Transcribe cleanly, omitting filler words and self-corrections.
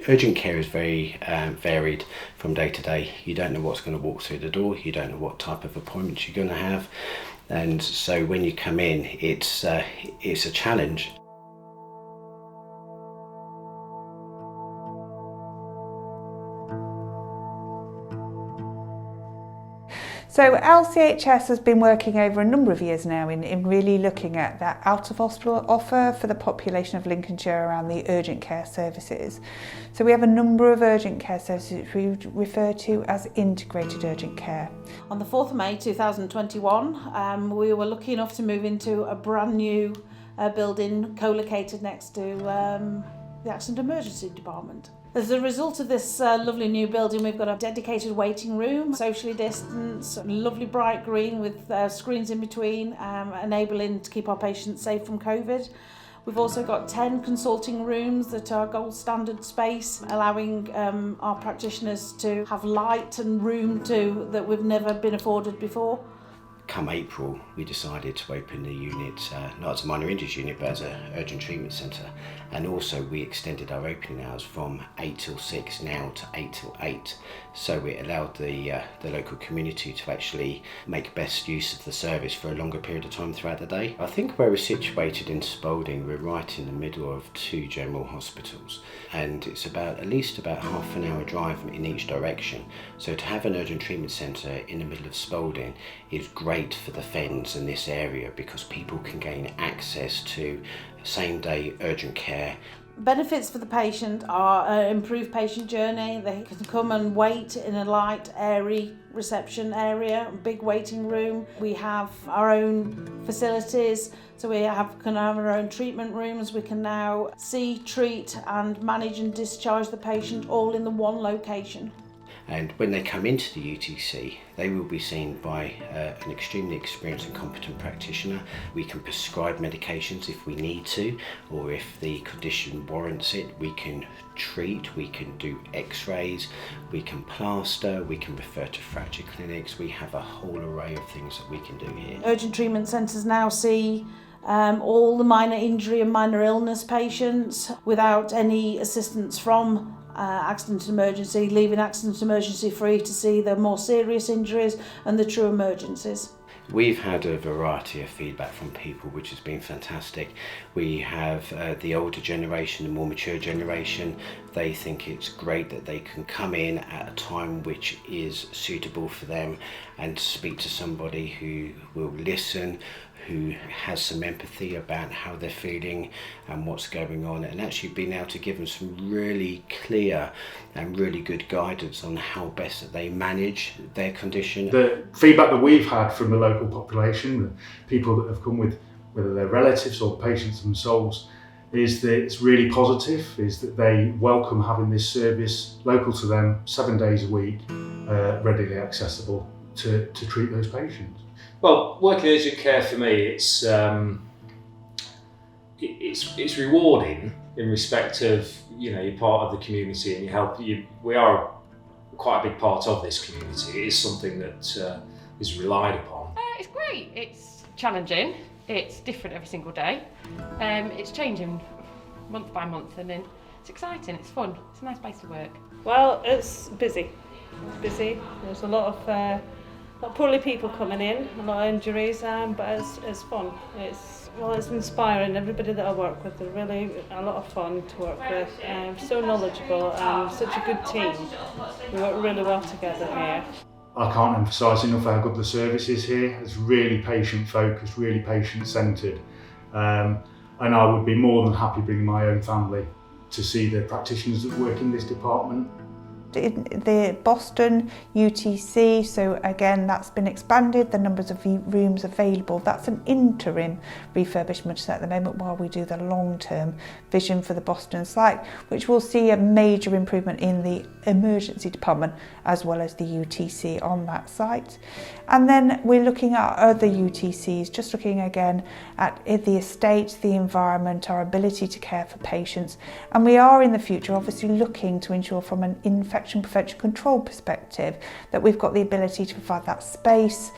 Urgent care is very varied from day to day. You don't know what's going to walk through the door, you don't know what type of appointments you're going to have, and so when you come in, it's a challenge. So LCHS has been working over a number of years now in really looking at that out-of-hospital offer for the population of Lincolnshire around the urgent care services. So we have a number of urgent care services which we refer to as integrated urgent care. On the 4th of May 2021, we were lucky enough to move into a brand new building co-located next to the Accident Emergency Department. As a result of this lovely new building, we've got a dedicated waiting room, socially distanced, lovely bright green with screens in between, enabling to keep our patients safe from COVID. We've also got 10 consulting rooms that are gold standard space, allowing our practitioners to have light and room that we've never been afforded before. Come April, we decided to open the unit, not as a minor injuries unit, but as an urgent treatment centre. And also we extended our opening hours from 8 till 6 now to 8 till 8. So it allowed the local community to actually make best use of the service for a longer period of time throughout the day. I think where we're situated in Spalding, we're right in the middle of two general hospitals. And it's at least about half an hour drive in each direction. So to have an urgent treatment centre in the middle of Spalding is great for the Fens in this area because people can gain access to same day urgent care. Benefits for the patient are improved patient journey. They can come and wait in a light, airy reception area, big waiting room. We have our own facilities, so we can have our own treatment rooms. We can now see, treat and manage and discharge the patient all in the one location. And when they come into the UTC, they will be seen by an extremely experienced and competent practitioner. We can prescribe medications if we need to, or if the condition warrants it. We can treat, we can do x-rays, we can plaster, we can refer to fracture clinics. We have a whole array of things that we can do here. Urgent treatment centres now see all the minor injury and minor illness patients without any assistance from accident and emergency, leaving accident and emergency free to see the more serious injuries and the true emergencies. We've had a variety of feedback from people which has been fantastic. We have the older generation, the more mature generation. They think it's great that they can come in at a time which is suitable for them and speak to somebody who will listen, who has some empathy about how they're feeling and what's going on, and actually being able to give them some really clear and really good guidance on how best that they manage their condition. The feedback that we've had from the local population, the people that have come with, whether they're relatives or patients themselves, is that it's really positive, is that they welcome having this service local to them 7 days a week, readily accessible to treat those patients. Well, working urgent care for me, it's rewarding in respect of, you're part of the community and you help. We are quite a big part of this community. It is something that is relied upon. It's great. It's challenging. It's different every single day. It's changing month by month, and then it's exciting. It's fun. It's a nice place to work. Well, it's busy. It's busy. There's a lot of poorly people coming in, a lot of injuries, but it's fun. It's inspiring. Everybody that I work with, they're really a lot of fun to work with. So knowledgeable and such a good team. We work really well together here. I can't emphasise enough how good the service is here. It's really patient focused, really patient centred, and I would be more than happy bringing my own family to see the practitioners that work in this department. In the Boston UTC, so again that's been expanded, the numbers of rooms available. That's an interim refurbishment at the moment while we do the long-term vision for the Boston site, which will see a major improvement in the emergency department as well as the UTC on that site. And then we're looking at other UTCs, just looking again at the estate, the environment, our ability to care for patients. And we are in the future obviously looking to ensure from an infection prevention control perspective that we've got the ability to provide that space,